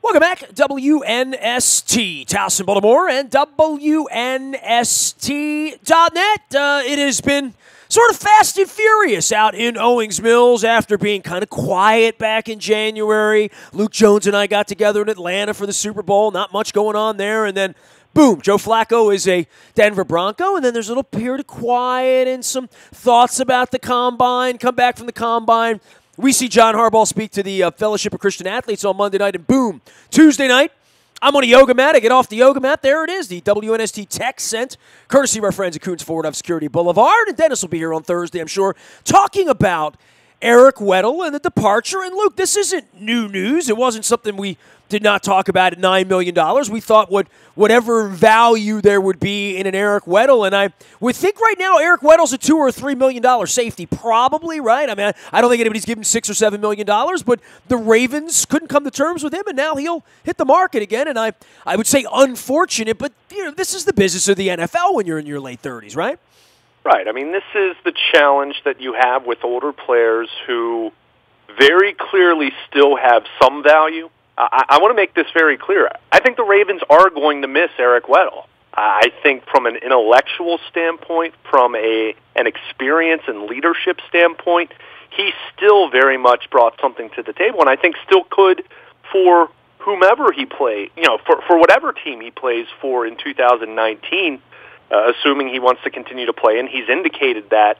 Welcome back, WNST, Towson, Baltimore, and WNST.net. It has been sort of fast and furious out in Owings Mills after being kind of quiet back in January. Luke Jones and I got together in Atlanta for the Super Bowl. Not much going on there. And then, boom, Joe Flacco is a Denver Bronco. And then there's a little period of quiet and some thoughts about the Combine. Come back from the Combine. We see John Harbaugh speak to the Fellowship of Christian Athletes on Monday night, and boom, Tuesday night, I'm on a yoga mat. I get off the yoga mat. There it is, the WNST text sent, courtesy of our friends at Coons Forward of Security Boulevard. And Dennis will be here on Thursday, I'm sure, talking about Eric Weddle and the departure. And, Luke, this isn't new news. It wasn't something we did not talk about at $9 million. We thought whatever value there would be in an Eric Weddle, and I would think right now Eric Weddle's a $2 or $3 million safety, probably, right? I mean, I don't think anybody's giving $6 or $7 million, but the Ravens couldn't come to terms with him, and now he'll hit the market again. And I would say unfortunate, but this is the business of the NFL when you're in your late 30s, right? Right. I mean, this is the challenge that you have with older players who very clearly still have some value. I want to make this very clear. I think the Ravens are going to miss Eric Weddle. I think from an intellectual standpoint, from an experience and leadership standpoint, he still very much brought something to the table, and I think still could for whomever he plays, for whatever team he plays for in 2019, assuming he wants to continue to play, and he's indicated that.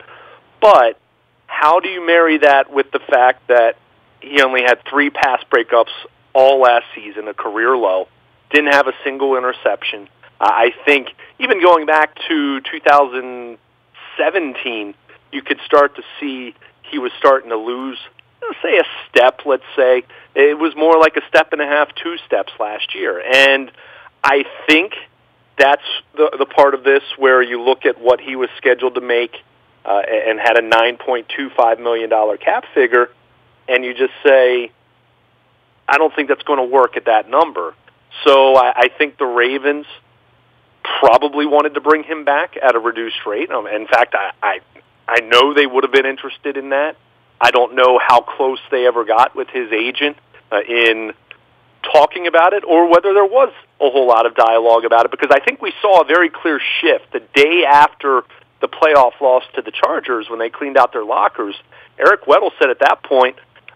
But how do you marry that with the fact that he only had 3 pass breakups all last season, a career low, didn't have a single interception? I think even going back to 2017, you could start to see he was starting to lose, say, a step, let's say. It was more like a step and a half, 2 steps last year. And I think that's the part of this where you look at what he was scheduled to make and had a $9.25 million cap figure, and you just say, I don't think that's going to work at that number. So I think the Ravens probably wanted to bring him back at a reduced rate. In fact, I know they would have been interested in that. I don't know how close they ever got with his agent in talking about it, or whether there was a whole lot of dialogue about it, because I think we saw a very clear shift the day after the playoff loss to the Chargers when they cleaned out their lockers. Eric Weddle said at that point,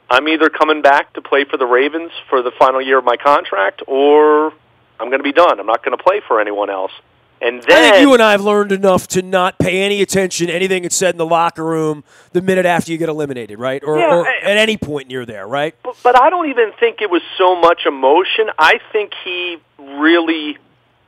I'm either coming back to play for the Ravens for the final year of my contract, or I'm going to be done. I'm not going to play for anyone else. And then, I think you and I have learned enough to not pay any attention to anything that's said in the locker room the minute after you get eliminated, right? Or at any point near there, right? But I don't even think it was so much emotion. I think he really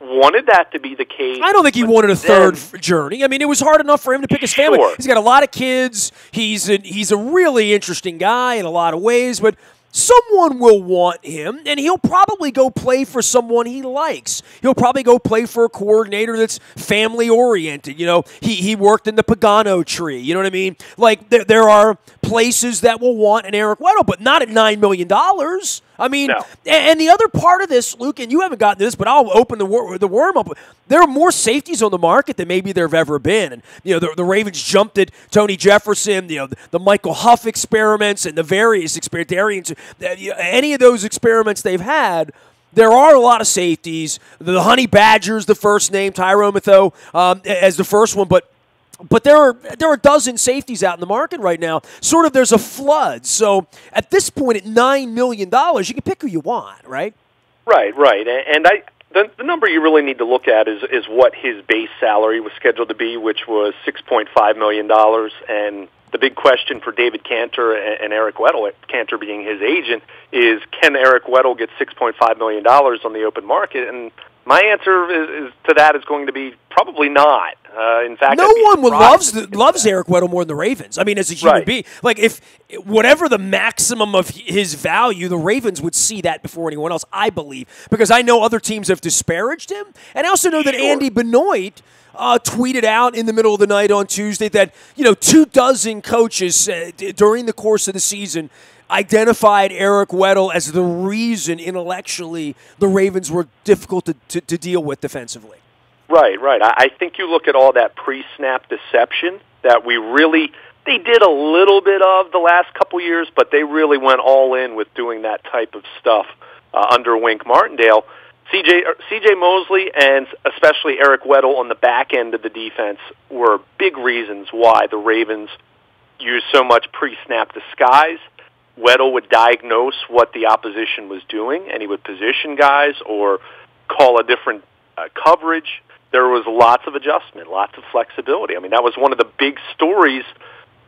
wanted that to be the case. I don't think he wanted a third journey. I mean, it was hard enough for him to pick his family. He's got a lot of kids. He's a really interesting guy in a lot of ways, but someone will want him, and he'll probably go play for someone he likes. He'll probably go play for a coordinator that's family-oriented. He worked in the Pagano tree. You know what I mean? Like, there are places that will want an Eric Weddle, but not at $9 million. I mean, no. And the other part of this, Luke, and you haven't gotten to this, but I'll open the worm up. There are more safeties on the market than maybe there have ever been. And, the Ravens jumped at Tony Jefferson, the Michael Huff experiments and the various experiments. Any of those experiments they've had, there are a lot of safeties. The Honey Badger's the first name, Tyrone Mathieu as the first one, but there are a dozen safeties out in the market right now. Sort of there's a flood. So at this point, at $9 million, you can pick who you want, right? Right. And the number you really need to look at is what his base salary was scheduled to be, which was $6.5 million. And the big question for David Cantor and Eric Weddle, Cantor being his agent, is can Eric Weddle get $6.5 million on the open market? And my answer to that is going to be probably not. In fact, no one loves Eric Weddle more than the Ravens. I mean, as a human being, like if whatever the maximum of his value, the Ravens would see that before anyone else. I believe, because I know other teams have disparaged him, and I also know that Andy Benoit tweeted out in the middle of the night on Tuesday that 24 coaches during the course of the season identified Eric Weddle as the reason intellectually the Ravens were difficult to deal with defensively. Right. I think you look at all that pre-snap deception that they did a little bit of the last couple years, but they really went all in with doing that type of stuff under Wink Martindale. C.J. Mosley and especially Eric Weddle on the back end of the defense were big reasons why the Ravens used so much pre-snap disguise. Weddle would diagnose what the opposition was doing, and he would position guys or call a different coverage. There was lots of adjustment, lots of flexibility. I mean, that was one of the big stories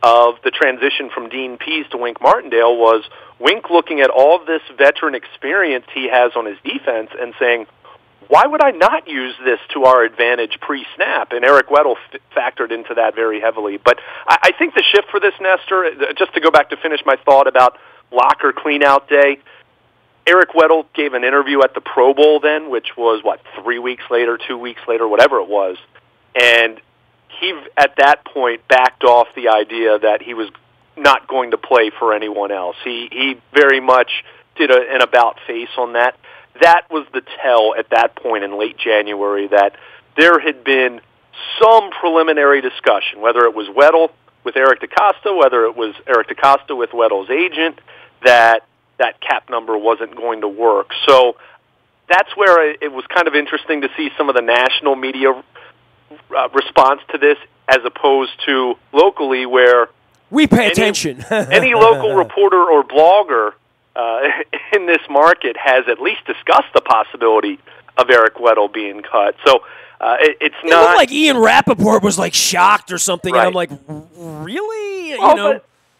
of the transition from Dean Pease to Wink Martindale was Wink looking at all of this veteran experience he has on his defense and saying, why would I not use this to our advantage pre-snap? And Eric Weddle factored into that very heavily. But I think the shift for this, Nestor, just to go back to finish my thought about locker clean-out day, Eric Weddle gave an interview at the Pro Bowl then, which was, 3 weeks later, 2 weeks later, whatever it was. And he, at that point, backed off the idea that he was not going to play for anyone else. He very much did an about-face on that. That was the tell at that point in late January that there had been some preliminary discussion, whether it was Weddle with Eric DeCosta, whether it was Eric DeCosta with Weddle's agent, that cap number wasn't going to work. So that's where it was kind of interesting to see some of the national media response to this as opposed to locally where we pay attention. Any local reporter or blogger in this market has at least discussed the possibility of Eric Weddle being cut. So it's not... It looked like Ian Rappaport was shocked or something, right. And I'm like, really?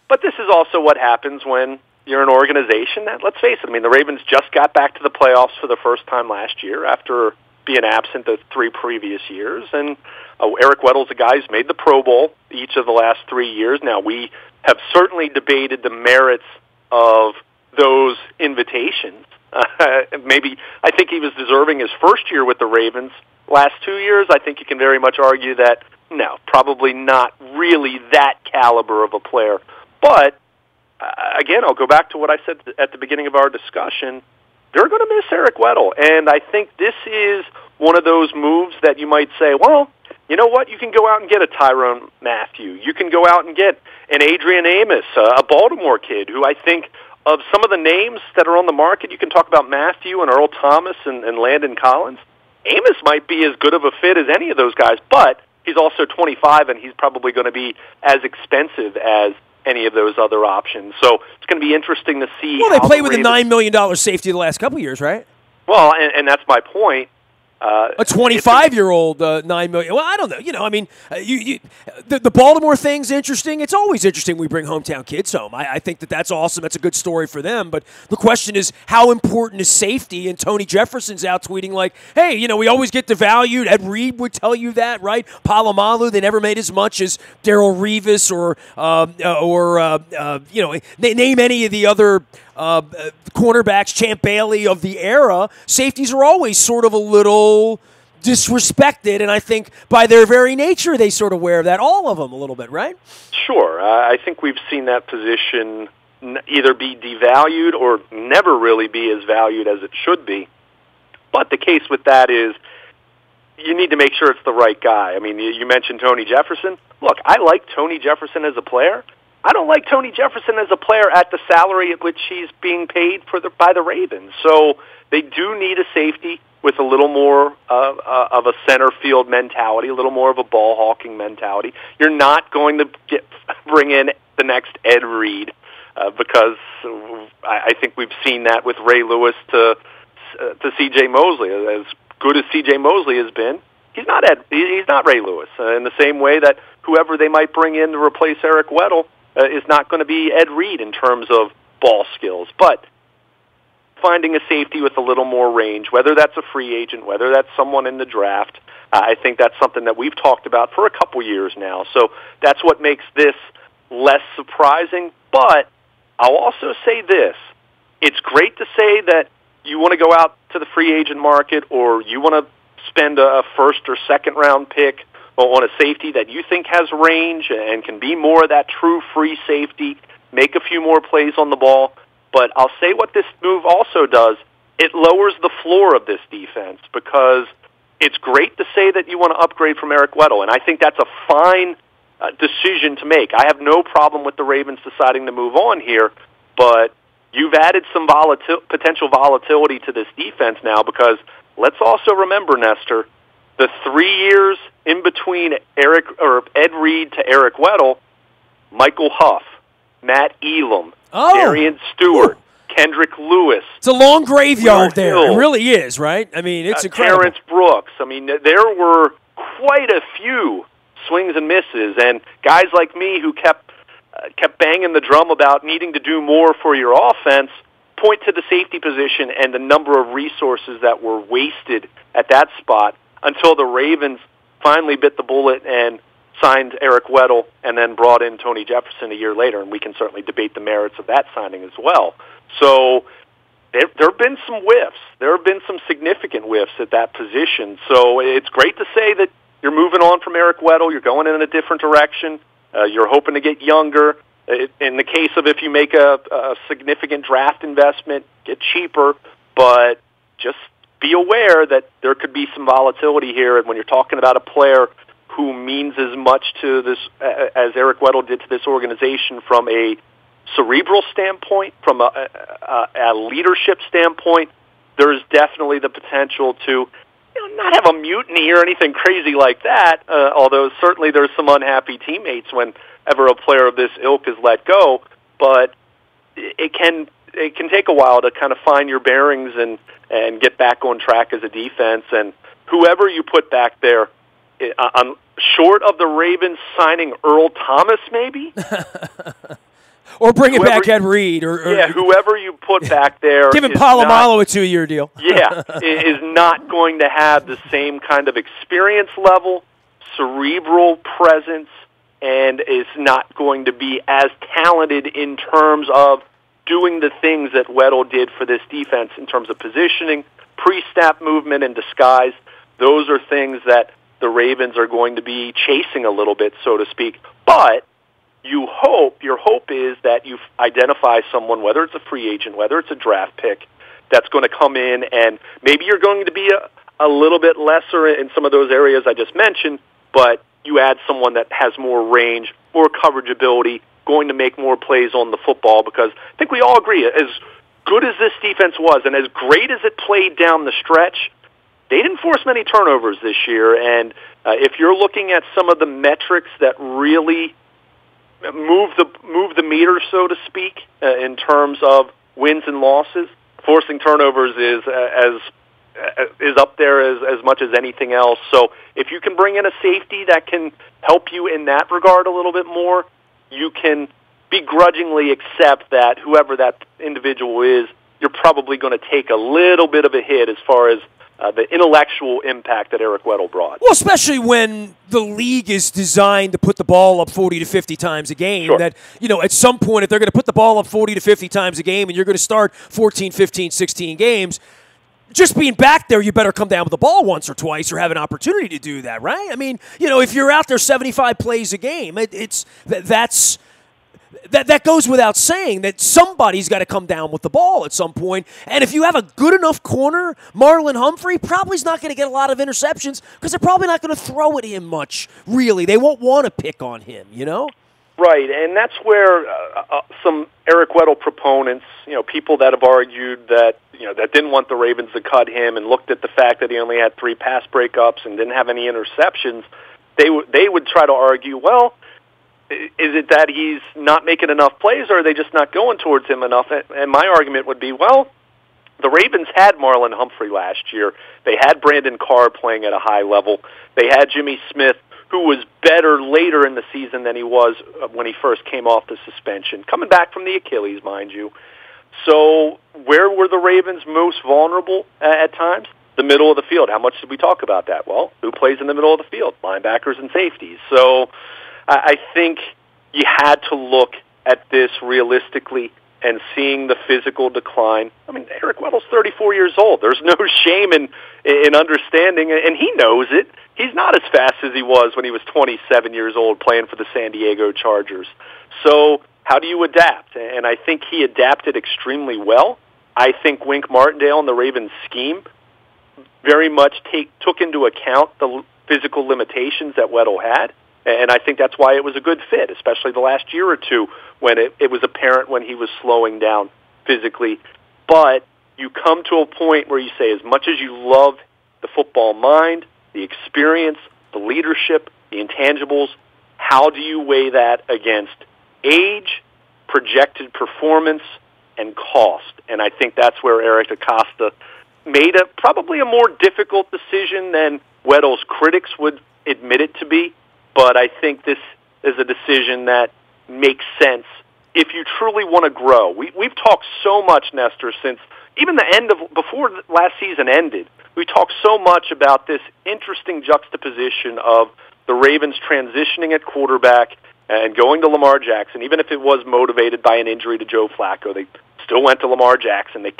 But this is also what happens when you're an organization that, let's face it, I mean, the Ravens just got back to the playoffs for the first time last year after being absent the 3 previous years. And Eric Weddle's a guy who's made the Pro Bowl each of the last 3 years. Now, we have certainly debated the merits of those invitations. Maybe I think he was deserving his first year with the Ravens. Last 2 years, I think you can very much argue that, no, probably not really that caliber of a player. But, again, I'll go back to what I said at the beginning of our discussion. They're going to miss Eric Weddle, and I think this is one of those moves that you might say, well, you know what, you can go out and get a Tyrone Matthew. You can go out and get an Adrian Amos, a Baltimore kid, who I think of some of the names that are on the market, you can talk about Matthew and Earl Thomas and Landon Collins. Amos might be as good of a fit as any of those guys, but he's also 25, and he's probably going to be as expensive as any of those other options. So it's going to be interesting to see. Well, they played with a $9 million safety the last couple of years, right? Well, and that's my point. A 25-year-old $9 million. Well, I don't know. I mean, the Baltimore thing's interesting. It's always interesting we bring hometown kids home. I think that's awesome. That's a good story for them. But the question is, how important is safety? And Tony Jefferson's out tweeting like, hey, we always get devalued. Ed Reed would tell you that, right? Palomalu, they never made as much as Darrelle Revis or name any of the other cornerbacks, Champ Bailey of the era. Safeties are always sort of a little disrespected, and I think by their very nature they sort of wear that, all of them a little bit, right? Sure. I think we've seen that position either be devalued or never really be as valued as it should be. But the case with that is you need to make sure it's the right guy. I mean, you mentioned Tony Jefferson. Look, I like Tony Jefferson as a player. I don't like Tony Jefferson as a player at the salary at which he's being paid by the Ravens. So they do need a safety with a little more of a center field mentality, a little more of a ball hawking mentality. You're not going to bring in the next Ed Reed because I think we've seen that with Ray Lewis to C.J. Mosley. As good as C.J. Mosley has been, he's not Ray Lewis. In the same way that whoever they might bring in to replace Eric Weddle is not going to be Ed Reed in terms of ball skills. But finding a safety with a little more range, whether that's a free agent, whether that's someone in the draft, I think that's something that we've talked about for a couple years now. So that's what makes this less surprising. But I'll also say this. It's great to say that you want to go out to the free agent market or you want to spend a first or second round pick on a safety that you think has range and can be more of that true free safety, make a few more plays on the ball. But I'll say what this move also does, it lowers the floor of this defense because it's great to say that you want to upgrade from Eric Weddle, and I think that's a fine decision to make. I have no problem with the Ravens deciding to move on here, but you've added some potential volatility to this defense now, because let's also remember, Nestor, the 3 years in between Ed Reed to Eric Weddle, Michael Huff, Matt Elam, Darian Stewart, Kendrick Lewis. It's a long graveyard there. Hill, it really is, right? I mean, it's incredible. Terrence Brooks. I mean, there were quite a few swings and misses, and guys like me who kept banging the drum about needing to do more for your offense point to the safety position and the number of resources that were wasted at that spot until the Ravens finally bit the bullet and signed Eric Weddle and then brought in Tony Jefferson a year later, and we can certainly debate the merits of that signing as well. So there have been some whiffs. There have been some significant whiffs at that position. So it's great to say that you're moving on from Eric Weddle. You're going in a different direction. You're hoping to get younger. In the case of if you make a significant draft investment, get cheaper, but just be aware that there could be some volatility here. And when you're talking about a player who means as much to this as Eric Weddle did to this organization from a cerebral standpoint, from a leadership standpoint, there's definitely the potential to not have a mutiny or anything crazy like that, although certainly there's some unhappy teammates whenever a player of this ilk is let go, but it can take a while to kind of find your bearings and get back on track as a defense, and whoever you put back there, short of the Ravens signing Earl Thomas maybe? Or bringing back Ed Reed. Or whoever you put back there. Giving Palomalo a 2-year deal. Is not going to have the same kind of experience level, cerebral presence, and is not going to be as talented in terms of doing the things that Weddle did for this defense in terms of positioning, pre-snap movement, and disguise. Those are things that the Ravens are going to be chasing a little bit, so to speak. But your hope is that you identify someone, whether it's a free agent, whether it's a draft pick, that's going to come in, and maybe you're going to be a little bit lesser in some of those areas I just mentioned, but you add someone that has more range, more coverage ability, going to make more plays on the football, because I think we all agree, as good as this defense was and as great as it played down the stretch, they didn't force many turnovers this year, and if you're looking at some of the metrics that really move the meter, so to speak, in terms of wins and losses, forcing turnovers is up there as much as anything else. So if you can bring in a safety that can help you in that regard a little bit more, you can begrudgingly accept that whoever that individual is, you're probably going to take a little bit of a hit as far as the intellectual impact that Eric Weddle brought. Well, especially when the league is designed to put the ball up 40 to 50 times a game. Sure. That, at some point, if they're going to put the ball up 40 to 50 times a game and you're going to start 14, 15, 16 games, just being back there, you better come down with the ball once or twice or have an opportunity to do that, right? I mean, if you're out there 75 plays a game, that goes without saying that somebody's got to come down with the ball at some point. And if you have a good enough corner, Marlon Humphrey probably is not going to get a lot of interceptions because they're probably not going to throw at him much, really. They won't want to pick on him, Right, and that's where some Eric Weddle proponents, people that have argued that, that didn't want the Ravens to cut him and looked at the fact that he only had 3 pass breakups and didn't have any interceptions, they would try to argue, well, is it that he's not making enough plays, or are they just not going towards him enough? And my argument would be, well, the Ravens had Marlon Humphrey last year. They had Brandon Carr playing at a high level. They had Jimmy Smith, who was better later in the season than he was when he first came off the suspension, coming back from the Achilles, mind you. So where were the Ravens most vulnerable at times? The middle of the field. How much did we talk about that? Well, who plays in the middle of the field? Linebackers and safeties. So I think you had to look at this realistically and seeing the physical decline. I mean, Eric Weddle's 34 years old. There's no shame in understanding, and he knows it. He's not as fast as he was when he was 27 years old playing for the San Diego Chargers. So how do you adapt? And I think he adapted extremely well. I think Wink Martindale and the Ravens scheme very much took into account the physical limitations that Weddle had. And I think that's why it was a good fit, especially the last year or two when it was apparent when he was slowing down. physically, but you come to a point where you say, as much as you love the football mind, the experience, the leadership, the intangibles, how do you weigh that against age, projected performance, and cost? And I think that's where Eric Acosta made probably a more difficult decision than Weddle's critics would admit it to be, but I think this is a decision that makes sense if you truly want to grow. We've talked so much, Nestor, since even the end of, before last season ended, we talked so much about this interesting juxtaposition of the Ravens transitioning at quarterback and going to Lamar Jackson. Even if it was motivated by an injury to Joe Flacco, they still went to Lamar Jackson. They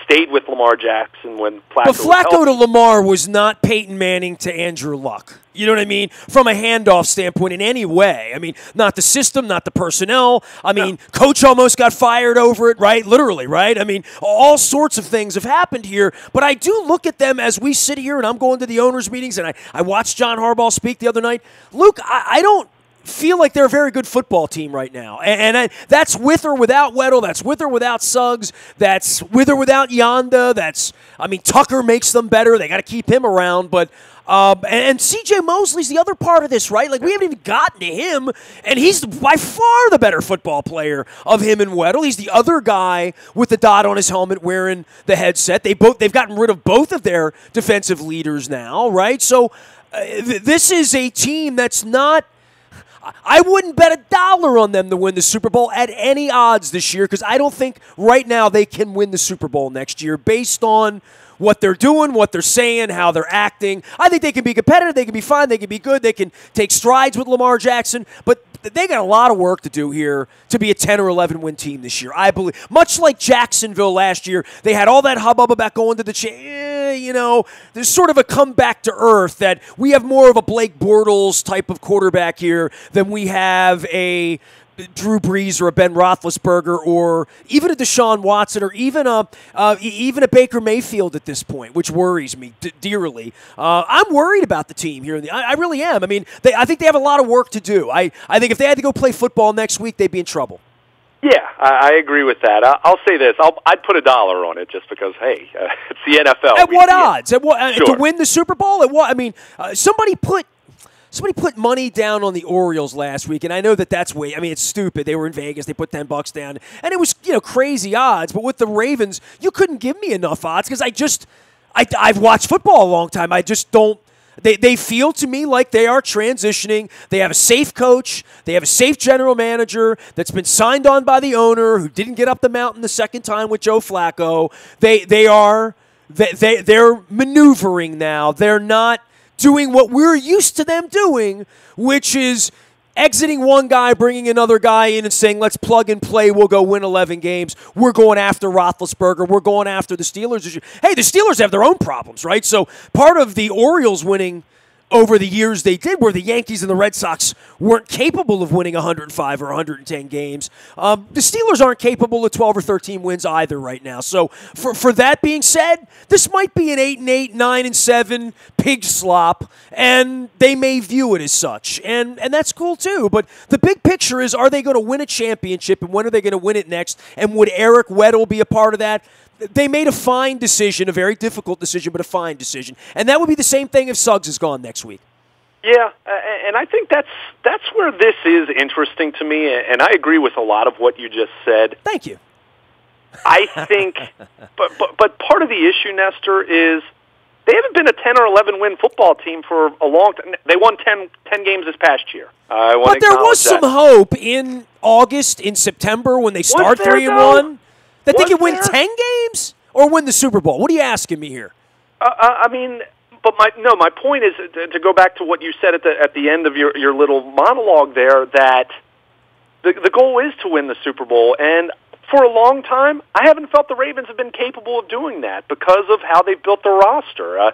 stayed with Lamar Jackson when Flacco But Flacco to Lamar was not Peyton Manning to Andrew Luck. You know what I mean? From a handoff standpoint in any way. I mean, not the system, not the personnel. I mean, coach almost got fired over it, right? Literally, right? I mean, all sorts of things have happened here. But I do look at them as we sit here, and I'm going to the owners' meetings, and I watched John Harbaugh speak the other night. Luke, I don't feel like they're a very good football team right now. And that's with or without Weddle. That's with or without Suggs. That's with or without Yonda. Tucker makes them better. They got to keep him around. But and C.J. Mosley's the other part of this, right? Like, we haven't even gotten to him, and he's by far the better football player of him and Weddle. He's the other guy with the dot on his helmet wearing the headset. They've gotten rid of both of their defensive leaders now, right? So this is a team that's not – I wouldn't bet $1 on them to win the Super Bowl at any odds this year, because I don't think right now they can win the Super Bowl next year based on what they're doing, what they're saying, how they're acting. I think they can be competitive, they can be fine, they can be good, they can take strides with Lamar Jackson, but they got a lot of work to do here to be a 10 or 11 win team this year, I believe. Much like Jacksonville last year, they had all that hubbub about going to the there's sort of a comeback to earth that we have more of a Blake Bortles type of quarterback here than we have a Drew Brees or a Ben Roethlisberger or even a Deshaun Watson or even a Baker Mayfield at this point, which worries me dearly. I'm worried about the team here. I really am. I mean, I think they have a lot of work to do. I think if they had to go play football next week, they'd be in trouble. Yeah, I agree with that. I'll say this. I'd put $1 on it just because, hey, it's the NFL. At what odds? Sure. To win the Super Bowl? At what? I mean, somebody put money down on the Orioles last week, and I know that's way. I mean, it's stupid. They were in Vegas. They put $10 down, and it was crazy odds. But with the Ravens, you couldn't give me enough odds because I've watched football a long time. I just don't. They feel to me like they are transitioning. They have a safe coach. They have a safe general manager that's been signed on by the owner who didn't get up the mountain the second time with Joe Flacco. They're maneuvering now. They're not doing what we're used to them doing, which is exiting one guy, bringing another guy in and saying, let's plug and play, we'll go win 11 games. We're going after Roethlisberger. We're going after the Steelers. Hey, the Steelers have their own problems, right? So part of the Orioles winning over the years they did where the Yankees and the Red Sox weren't capable of winning 105 or 110 games. The Steelers aren't capable of 12 or 13 wins either right now. So for that being said, this might be an 8-8, 9-7 pig slop, and they may view it as such. And that's cool too. But the big picture is, are they going to win a championship, and when are they going to win it next? And would Eric Weddle be a part of that? They made a fine decision, a very difficult decision, but a fine decision. And that would be the same thing if Suggs is gone next week. Yeah, and I think that's where this is interesting to me, and I agree with a lot of what you just said. Thank you. I think, but part of the issue, Nestor, is they haven't been a 10 or 11 win football team for a long time. They won 10 games this past year. But there was some hope in August, in September, when they start 3-1. That they could win 10 games or win the Super Bowl? What are you asking me here? I mean, but my point is to go back to what you said at the end of your little monologue there, that the goal is to win the Super Bowl. And for a long time, I haven't felt the Ravens have been capable of doing that because of how they've built the roster.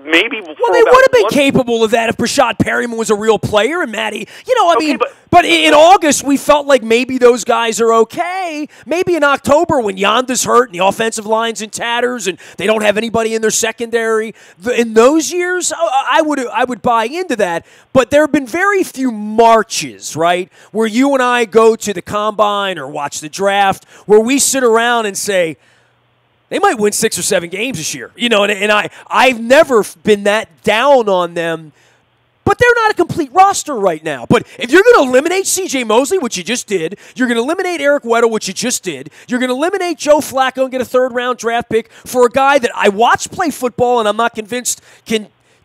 maybe. Well, they would have been capable of that if Brashad Perryman was a real player and Matty. But in August we felt like maybe those guys are okay. Maybe in October when Yonda's hurt and the offensive line's in tatters and they don't have anybody in their secondary. In those years, I would buy into that. But there have been very few marches, right, where you and I go to the combine or watch the draft where we sit around and say, they might win 6 or 7 games this year, and I've never been that down on them, but they're not a complete roster right now. But if you're going to eliminate C.J. Mosley, which you just did, you're going to eliminate Eric Weddle, which you just did, you're going to eliminate Joe Flacco and get a third-round draft pick for a guy that I watched play football and I'm not convinced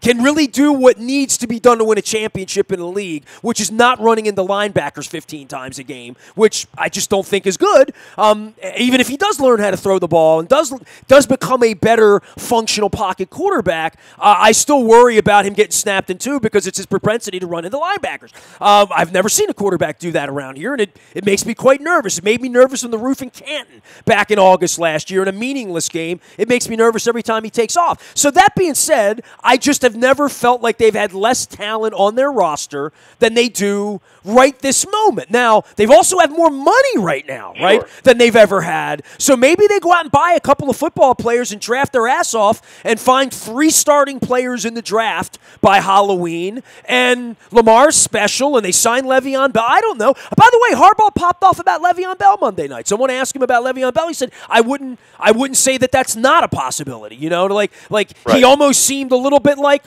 can really do what needs to be done to win a championship in the league, which is not running into linebackers 15 times a game, which I just don't think is good. Even if he does learn how to throw the ball and does become a better functional pocket quarterback, I still worry about him getting snapped in two because it's his propensity to run into linebackers. I've never seen a quarterback do that around here, and it makes me quite nervous. It made me nervous in the roof in Canton back in August last year in a meaningless game. It makes me nervous every time he takes off. So that being said, I just have never felt like they've had less talent on their roster than they do right this moment. Now, they've also had more money right now, right, than they've ever had. So maybe they go out and buy a couple of football players and draft their ass off and find 3 starting players in the draft by Halloween. And Lamar's special, and they sign Le'Veon Bell. I don't know. By the way, Harbaugh popped off about Le'Veon Bell Monday night. Someone asked him about Le'Veon Bell. He said, I wouldn't say that that's not a possibility. He almost seemed a little bit like,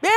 yeah,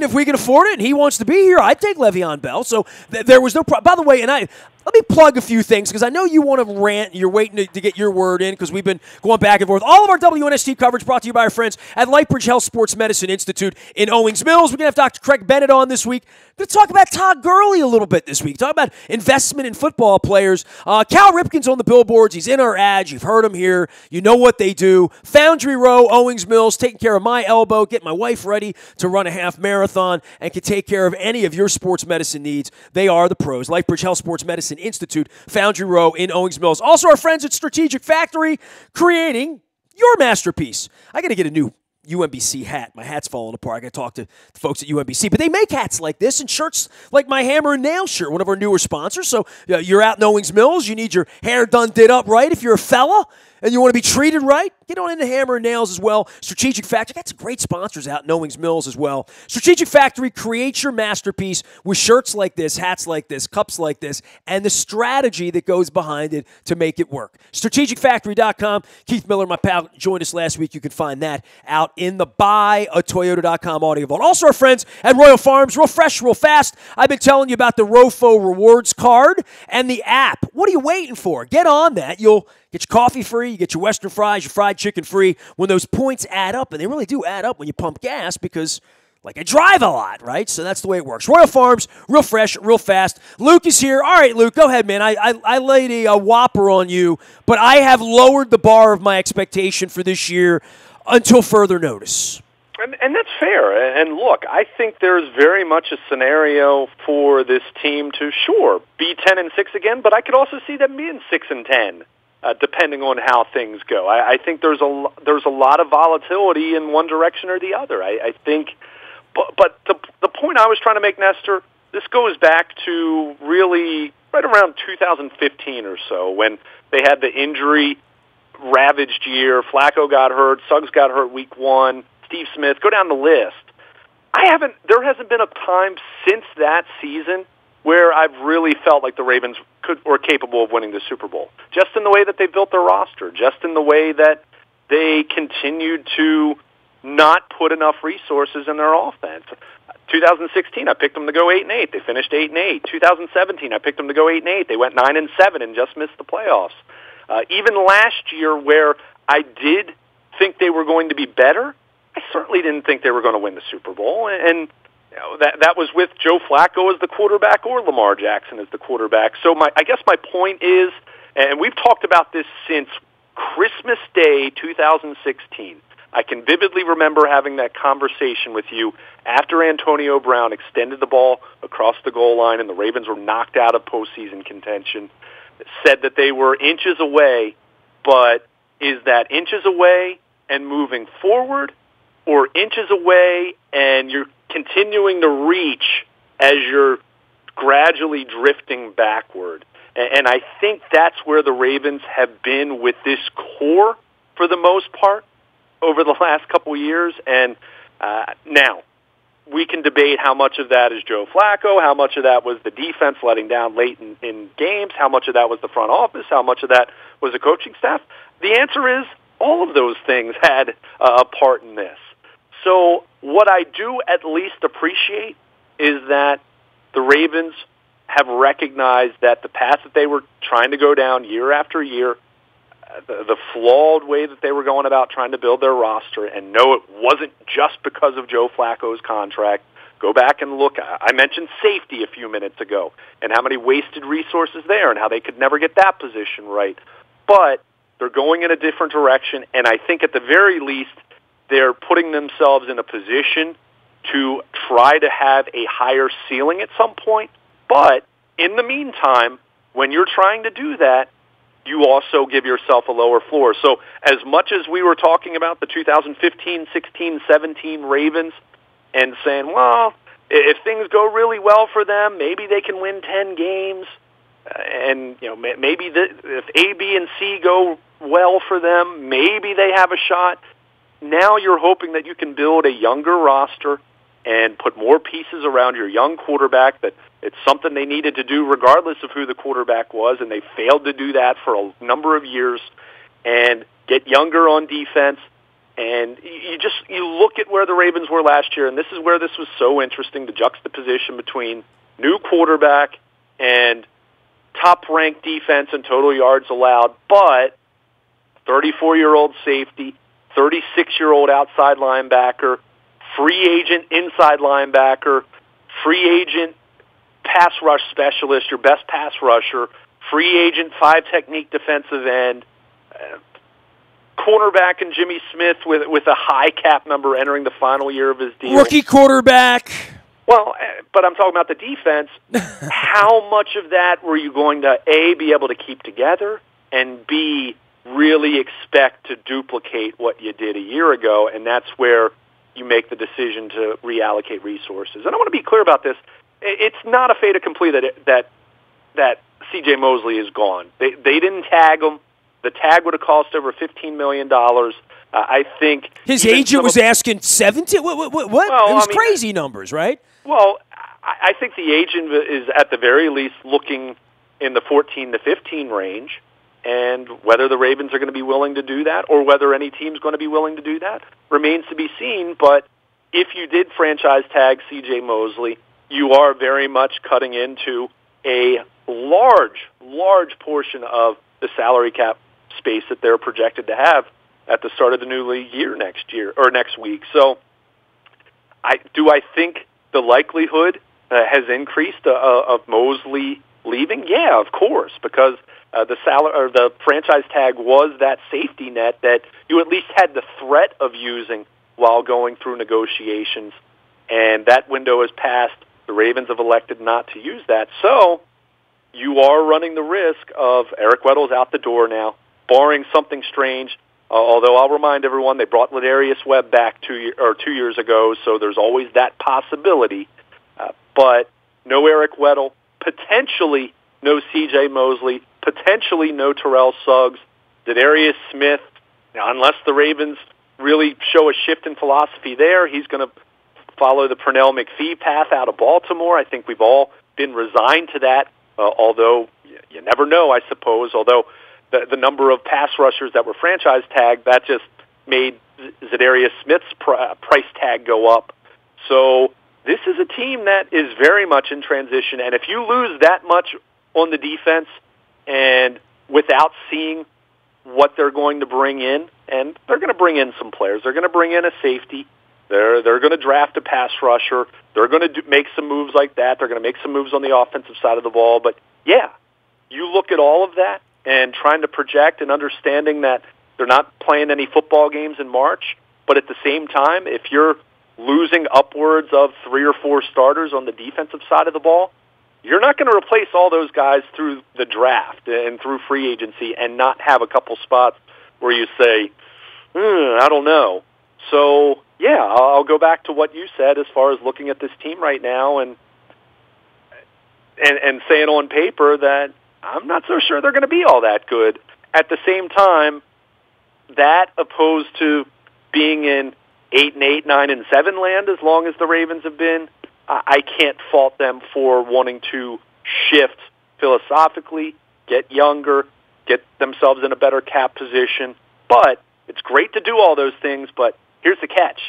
if we can afford it and he wants to be here, I'd take Le'Veon Bell. So there was no problem. By the way, let me plug a few things because I know you want to rant. You're waiting to get your word in because we've been going back and forth. All of our WNST coverage brought to you by our friends at Lightbridge Health Sports Medicine Institute in Owings Mills. We're going to have Dr. Craig Bennett on this week. We're going to talk about Todd Gurley a little bit this week. Talk about investment in football players. Cal Ripken's on the billboards. He's in our ads. You've heard him here. You know what they do. Foundry Row, Owings Mills, taking care of my elbow, get my wife ready to run a half marathon, and can take care of any of your sports medicine needs. They are the pros. Lightbridge Health Sports Medicine Institute, Foundry Row in Owings Mills. Also our friends at Strategic Factory, creating your masterpiece. I got to get a new UMBC hat. My hat's falling apart. I got to talk to the folks at UMBC. But they make hats like this and shirts like my Hammer and Nail shirt, one of our newer sponsors. So you're out in Owings Mills. You need your hair done, did up right. If you're a fella and you want to be treated right, get on into Hammer and Nails as well. Strategic Factory, got some great sponsors out in Owings Mills as well. Strategic Factory creates your masterpiece with shirts like this, hats like this, cups like this, and the strategy that goes behind it to make it work. StrategicFactory.com. Keith Miller, my pal, joined us last week. You can find that out in the buyatoyota.com audio vault. Also our friends at Royal Farms, real fresh, real fast. I've been telling you about the ROFO Rewards card and the app. What are you waiting for? Get on that. You'll get your coffee free, you get your Western fries, your fried chicken free. When those points add up, and they really do add up when you pump gas because, I drive a lot, right? So that's the way it works. Royal Farms, real fresh, real fast. Luke is here. All right, Luke, go ahead, man. I laid a whopper on you, but I have lowered the bar of my expectation for this year until further notice. And that's fair. And look, I think there's very much a scenario for this team to, sure, be 10-6 again, but I could also see them being 6-10. Depending on how things go. I think there's a lot of volatility in one direction or the other. I think, but the point I was trying to make, Nestor, this goes back to really right around 2015 or so when they had the injury-ravaged year. Flacco got hurt, Suggs got hurt week 1, Steve Smith, go down the list. There hasn't been a time since that season where I've really felt like the Ravens were capable of winning the Super Bowl. Just in the way that they built their roster, just in the way that they continued to not put enough resources in their offense. 2016, I picked them to go 8-8. They finished 8-8. 2017, I picked them to go 8-8. They went 9-7 and just missed the playoffs. Even last year, where I did think they were going to be better, I certainly didn't think they were going to win the Super Bowl. And that was with Joe Flacco as the quarterback or Lamar Jackson as the quarterback. So I guess my point is, and we've talked about this since Christmas Day 2016. I can vividly remember having that conversation with you after Antonio Brown extended the ball across the goal line and the Ravens were knocked out of postseason contention. Said that they were inches away, but is that inches away and moving forward, or inches away, and you're continuing to reach as you're gradually drifting backward. And I think that's where the Ravens have been with this core for the most part over the last couple of years. And now, we can debate how much of that is Joe Flacco, how much of that was the defense letting down late in games, how much of that was the front office, how much of that was the coaching staff. The answer is all of those things had a part in this. So what I do at least appreciate is that the Ravens have recognized that the path that they were trying to go down year after year, the flawed way that they were going about trying to build their roster, and no, it wasn't just because of Joe Flacco's contract. Go back and look. I mentioned safety a few minutes ago and how many wasted resources there and how they could never get that position right. But they're going in a different direction, and I think at the very least they're putting themselves in a position to try to have a higher ceiling at some point. But in the meantime, when you're trying to do that, you also give yourself a lower floor. So as much as we were talking about the 2015, 16, 17 Ravens and saying, well, if things go really well for them, maybe they can win 10 games, and maybe if A, B, and C go well for them, maybe they have a shot. Now you're hoping that you can build a younger roster and put more pieces around your young quarterback, that it's something they needed to do regardless of who the quarterback was, and they failed to do that for a number of years, and get younger on defense. And you look at where the Ravens were last year, and this is where this was so interesting, the juxtaposition between new quarterback and top-ranked defense and total yards allowed, but 34-year-old safety, 36-year-old outside linebacker, free agent inside linebacker, free agent pass rush specialist, your best pass rusher, free agent 5-technique defensive end, cornerback and Jimmy Smith with a high cap number entering the final year of his deal. Rookie quarterback. Well, but I'm talking about the defense. How much of that were you going to, A, be able to keep together, and B, really expect to duplicate what you did a year ago? And that's where you make the decision to reallocate resources. And I want to be clear about this. It's not a fait accompli that C.J. Mosley is gone. They didn't tag him. The tag would have cost over $15 million. I think his agent was asking 17. What? Well, it was crazy numbers, right? Well, I think the agent is at the very least looking in the 14 to 15 range, and whether the Ravens are going to be willing to do that or whether any team's going to be willing to do that remains to be seen. But if you did franchise tag C.J. Mosley, you are very much cutting into a large portion of the salary cap space that they're projected to have at the start of the new league year next week. So I think the likelihood has increased of Mosley leaving? Yeah, of course, because the franchise tag was that safety net that you at least had the threat of using while going through negotiations, and that window has passed. The Ravens have elected not to use that. So you are running the risk of Eric Weddle's out the door now, barring something strange. Although I'll remind everyone, they brought Ladarius Webb back 2 years ago, so there's always that possibility. But no Eric Weddle, potentially no C.J. Mosley, potentially no Terrell Suggs, Ladarius Smith. Now, unless the Ravens really show a shift in philosophy there, he's going to follow the Pernell McPhee path out of Baltimore. I think we've all been resigned to that, although you never know, I suppose, although the number of pass rushers that were franchise tagged, that just made Zadarius Smith's price tag go up. So this is a team that is very much in transition, and if you lose that much on the defense and without seeing what they're going to bring in, and they're going to bring in some players. They're going to bring in a safety. They're going to draft a pass rusher. They're going to make some moves like that. They're going to make some moves on the offensive side of the ball. But, yeah, you look at all of that and trying to project and understanding that they're not playing any football games in March, but at the same time, if you're losing upwards of 3 or 4 starters on the defensive side of the ball, you're not going to replace all those guys through the draft and through free agency and not have a couple spots where you say, I don't know. So Yeah, I'll go back to what you said as far as looking at this team right now and saying on paper that I'm not so sure they're going to be all that good. At the same time, that opposed to being in 8-8, 9-7 land as long as the Ravens have been, I can't fault them for wanting to shift philosophically, get younger, get themselves in a better cap position. But it's great to do all those things, but here's the catch.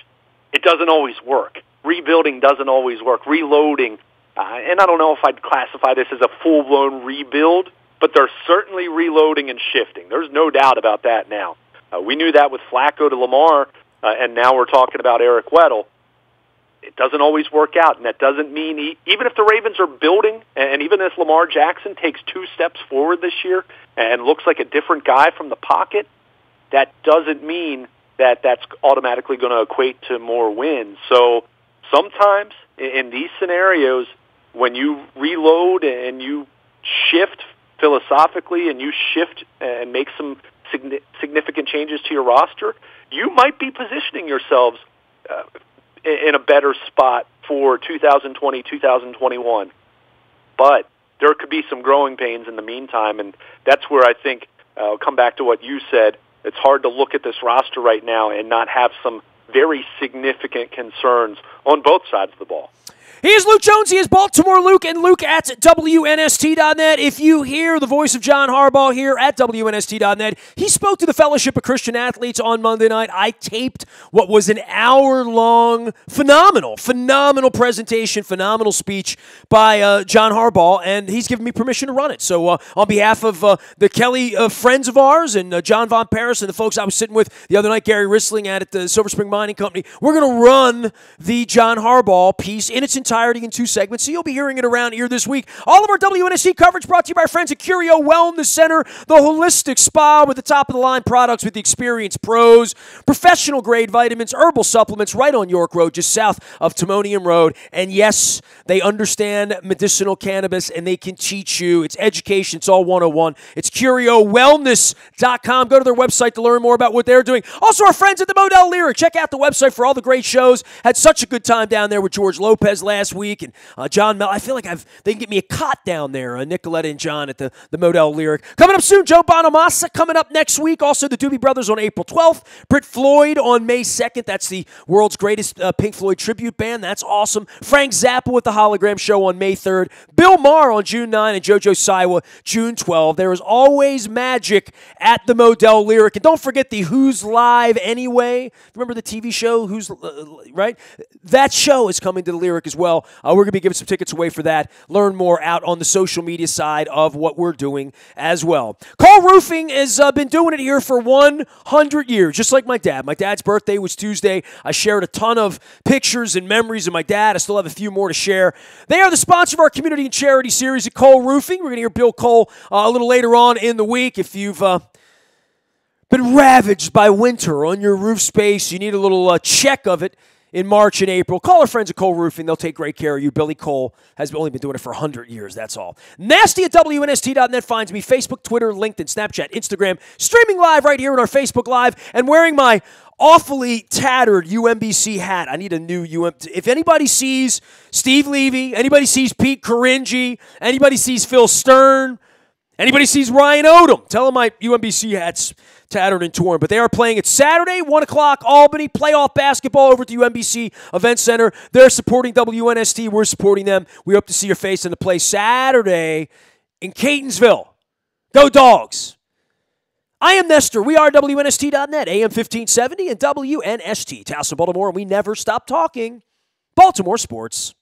It doesn't always work. Rebuilding doesn't always work. Reloading, and I don't know if I'd classify this as a full-blown rebuild, but they're certainly reloading and shifting. There's no doubt about that now. We knew that with Flacco to Lamar, and now we're talking about Eric Weddle. It doesn't always work out, and that doesn't mean even if the Ravens are building, and even if Lamar Jackson takes 2 steps forward this year and looks like a different guy from the pocket, that doesn't mean that that's automatically going to equate to more wins. So sometimes in these scenarios, when you reload and you shift philosophically and you shift and make some significant changes to your roster, you might be positioning yourselves in a better spot for 2020, 2021. But there could be some growing pains in the meantime, and that's where I think, I'll come back to what you said, it's hard to look at this roster right now and not have some very significant concerns on both sides of the ball. He is Luke Jones. He is Baltimore Luke, and Luke at WNST.net. If you hear the voice of John Harbaugh here at WNST.net, he spoke to the Fellowship of Christian Athletes on Monday night. I taped what was an hour-long, phenomenal presentation, phenomenal speech by John Harbaugh, and he's given me permission to run it. So on behalf of the Kelly friends of ours and John Von Paris and the folks I was sitting with the other night, Gary Rissling at the Silver Spring Mining Company, we're going to run the John Harbaugh piece in its entirety in 2 segments, so you'll be hearing it around here this week. All of our WNSC coverage brought to you by our friends at Curio Wellness Center, the holistic spa with the top-of-the-line products with the experienced pros, professional-grade vitamins, herbal supplements right on York Road, just south of Timonium Road. And yes, they understand medicinal cannabis, and they can teach you. It's education. It's all 101. It's CurioWellness.com. Go to their website to learn more about what they're doing. Also, our friends at the Model Lyric. Check out the website for all the great shows. Had such a good time down there with George Lopez last week, and John Mel. I feel like they can get me a cot down there, Nicoletta and John at the Model Lyric. Coming up soon, Joe Bonamassa coming up next week. Also, the Doobie Brothers on April 12th. Britt Floyd on May 2nd. That's the world's greatest Pink Floyd tribute band. That's awesome. Frank Zappa with the Hologram Show on May 3rd. Bill Maher on June 9 and JoJo Siwa June 12. There is always magic at the Model Lyric. And don't forget the Who's Live Anyway. Remember the TV show, Who's right? That show is coming to the Lyric as well. We're going to be giving some tickets away for that. Learn more out on the social media side of what we're doing as well. Cole Roofing has been doing it here for 100 years, just like my dad. My dad's birthday was Tuesday. I shared a ton of pictures and memories of my dad. I still have a few more to share. They are the sponsor of our community and charity series at Cole Roofing. We're going to hear Bill Cole a little later on in the week. If you've been ravaged by winter on your roof space, you need a little check of it in March and April, call our friends at Cole Roofing. They'll take great care of you. Billy Cole has only been doing it for 100 years, that's all. Nasty at WNST.net finds me. Facebook, Twitter, LinkedIn, Snapchat, Instagram. Streaming live right here on our Facebook Live and wearing my awfully tattered UMBC hat. I need a new If anybody sees Steve Levy, anybody sees Pete Caringi, anybody sees Phil Stern, anybody sees Ryan Odom, tell them my UMBC hat's tattered and torn. But they are playing it Saturday, 1 o'clock, Albany, playoff basketball over at the UMBC Event Center. They're supporting WNST. We're supporting them. We hope to see your face in the place Saturday in Catonsville. Go Dogs. I am Nestor. We are WNST.net, AM 1570 and WNST. Towson, Baltimore, and we never stop talking Baltimore sports.